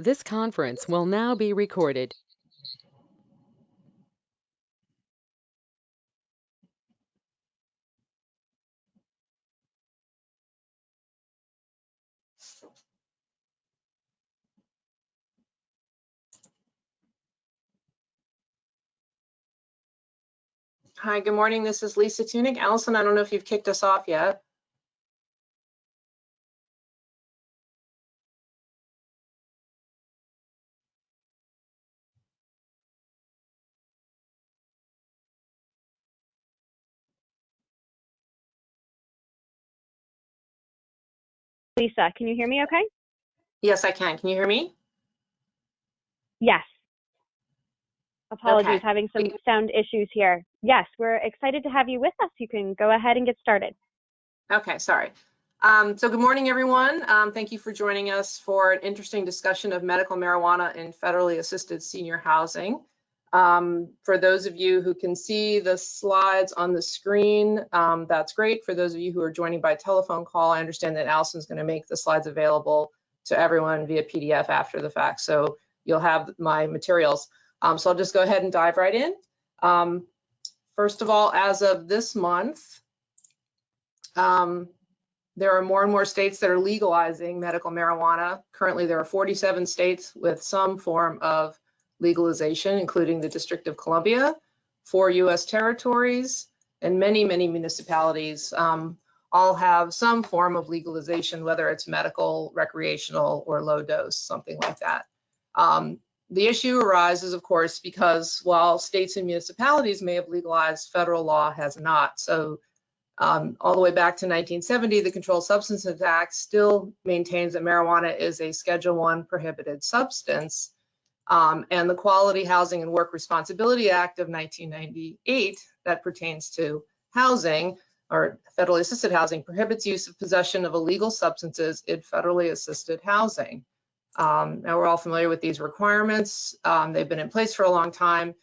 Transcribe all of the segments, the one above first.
This conference will now be recorded. Hi, good morning. This is Lisa Tunick. Allison, I don't know if you've kicked us off yet. Lisa, can you hear me okay? Yes, I can. Can you hear me? Yes. Apologies, Okay. having some sound issues here. Yes, we're excited to have you with us. You can go ahead and get started. Okay, sorry. So good morning, everyone. Thank you for joining us for an interesting discussion of medical marijuana in federally assisted senior housing. For those of you who can see the slides on the screen, that's great. For those of you who are joining by telephone call, I understand that Allison's going to make the slides available to everyone via PDF after the fact. So you'll have my materials. So I'll just go ahead and dive right in. First of all, as of this month, there are more and more states that are legalizing medical marijuana. Currently, there are 47 states with some form of legalization, including the District of Columbia, 4 U.S. territories, and many, many municipalities all have some form of legalization, whether it's medical, recreational, or low dose, something like that. The issue arises, of course, because while states and municipalities may have legalized, federal law has not. So all the way back to 1970, the Controlled Substances Act still maintains that marijuana is a Schedule I prohibited substance. And the Quality Housing and Work Responsibility Act of 1998 that pertains to housing or federally assisted housing prohibits use of possession of illegal substances in federally assisted housing. Now we're all familiar with these requirements. They've been in place for a long time.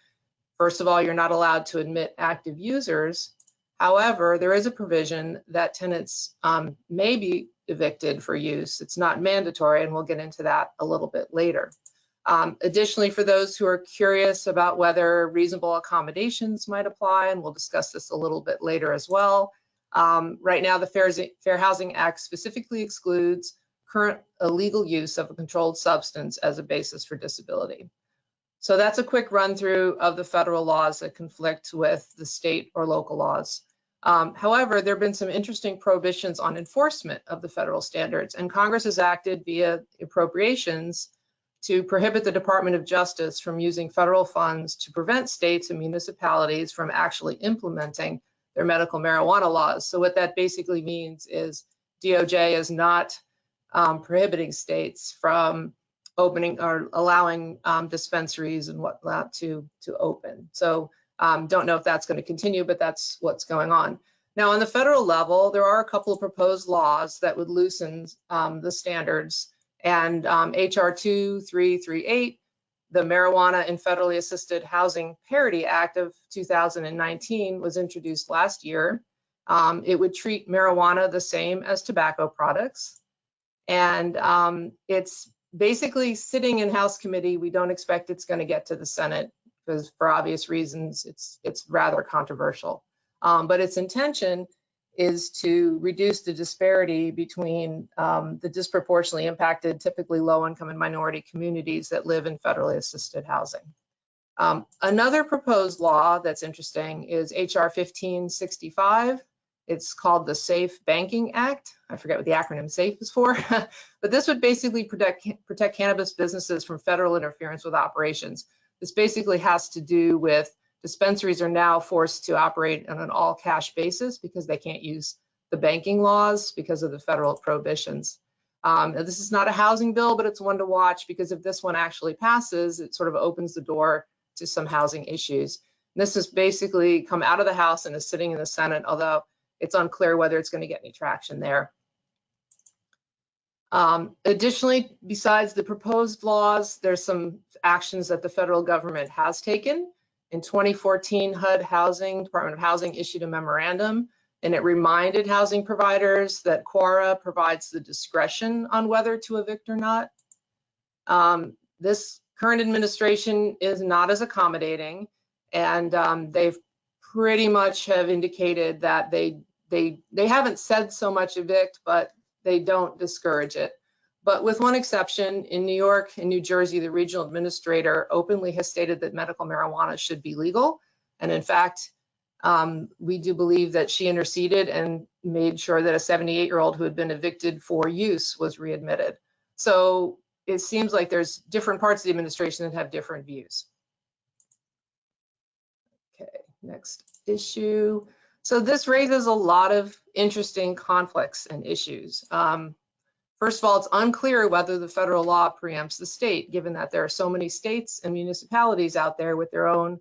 First of all, you're not allowed to admit active users. However, there is a provision that tenants may be evicted for use. It's not mandatory, and we'll get into that a little bit later. Additionally, for those who are curious about whether reasonable accommodations might apply, and we'll discuss this a little bit later as well, right now the Fair Housing Act specifically excludes current illegal use of a controlled substance as a basis for disability. So that's a quick run through of the federal laws that conflict with the state or local laws. However, there have been some interesting prohibitions on enforcement of the federal standards, and Congress has acted via appropriations to prohibit the Department of Justice from using federal funds to prevent states and municipalities from actually implementing their medical marijuana laws. So what that basically means is DOJ is not prohibiting states from opening or allowing dispensaries and whatnot to open. So don't know if that's going to continue, but that's what's going on. Now, on the federal level, there are a couple of proposed laws that would loosen the standards. And HR 2338, the Marijuana in Federally Assisted Housing Parity Act of 2019, was introduced last year. It would treat marijuana the same as tobacco products. And it's basically sitting in House committee. We don't expect it's going to get to the Senate because for obvious reasons, it's rather controversial. But its intention is to reduce the disparity between the disproportionately impacted, typically low-income and minority communities that live in federally assisted housing. Another proposed law that's interesting is HR 1565. It's called the Safe Banking Act. I forget what the acronym SAFE is for, but this would basically protect cannabis businesses from federal interference with operations. This basically has to do with dispensaries are now forced to operate on an all-cash basis because they can't use the banking laws because of the federal prohibitions. This is not a housing bill, but it's one to watch because if this one actually passes, it sort of opens the door to some housing issues. And this has basically come out of the House and is sitting in the Senate, although it's unclear whether it's going to get any traction there. Additionally, besides the proposed laws, there's some actions that the federal government has taken. In 2014, Department of Housing issued a memorandum, and it reminded housing providers that QARA provides the discretion on whether to evict or not. This current administration is not as accommodating, and they've pretty much have indicated that they haven't said so much evict, but they don't discourage it. But with one exception, in New York and New Jersey, the regional administrator openly has stated that medical marijuana should be legal. And in fact, we do believe that she interceded and made sure that a 78-year-old who had been evicted for use was readmitted. So it seems like there's different parts of the administration that have different views. Okay, next issue. So this raises a lot of interesting conflicts and issues. First of all, it's unclear whether the federal law preempts the state, given that there are so many states and municipalities out there with their own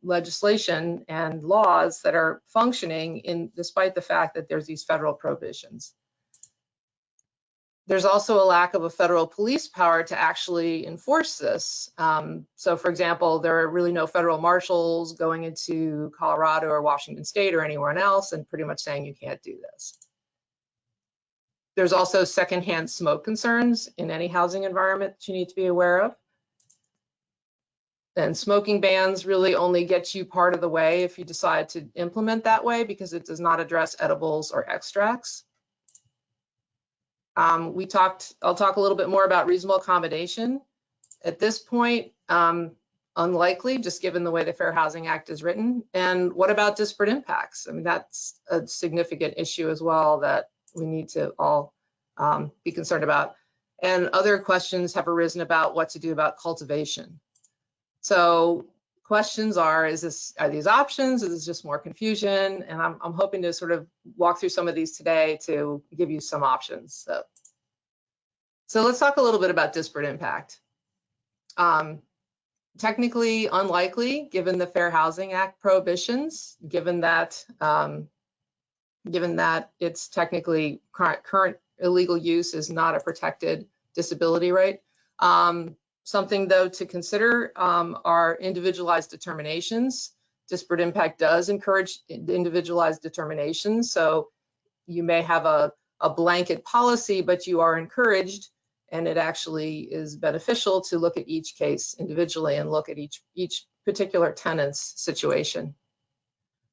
legislation and laws that are functioning despite the fact that there's these federal prohibitions. There's also a lack of a federal police power to actually enforce this. So for example, there are really no federal marshals going into Colorado or Washington State or anywhere else and pretty much saying you can't do this. There's also secondhand smoke concerns in any housing environment that you need to be aware of. And smoking bans really only get you part of the way if you decide to implement that way, because it does not address edibles or extracts. I'll talk a little bit more about reasonable accommodation. At this point, unlikely, just given the way the Fair Housing Act is written. And what about disparate impacts? I mean, that's a significant issue as well that we need to all be concerned about. And other questions have arisen about what to do about cultivation. So questions are these options? Is this just more confusion? And I'm hoping to sort of walk through some of these today to give you some options. So let's talk a little bit about disparate impact. Technically unlikely, given the Fair Housing Act prohibitions, given that it's technically current illegal use is not a protected disability right. Something though to consider are individualized determinations. Disparate impact does encourage individualized determinations. So you may have a blanket policy, but you are encouraged, and it actually is beneficial to look at each case individually and look at each particular tenant's situation.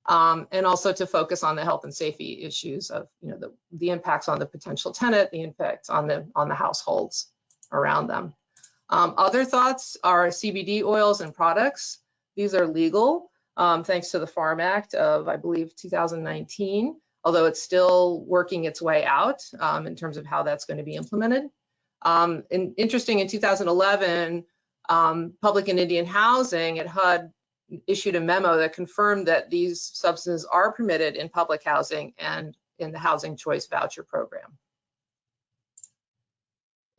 And also to focus on the health and safety issues of the impacts on the potential tenant, the impacts on the households around them. Other thoughts are CBD oils and products. These are legal thanks to the Farm Act of, I believe, 2019, although it's still working its way out in terms of how that's going to be implemented. And interesting, in 2011, Public and Indian Housing at HUD issued a memo that confirmed that these substances are permitted in public housing and in the Housing Choice Voucher Program.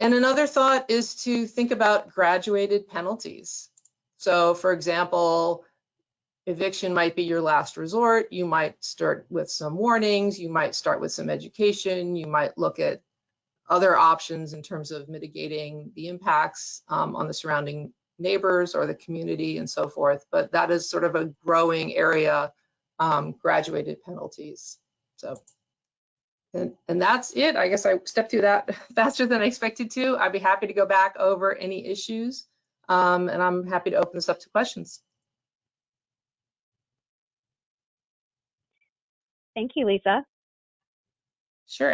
And another thought is to think about graduated penalties. So for example, eviction might be your last resort. You might start with some warnings. You might start with some education. You might look at other options in terms of mitigating the impacts on the surrounding neighbors or the community and so forth. But that is sort of a growing area, graduated penalties. So. And that's it. I guess I stepped through that faster than I expected to. I'd be happy to go back over any issues, and I'm happy to open this up to questions. Thank you, Lisa. Sure.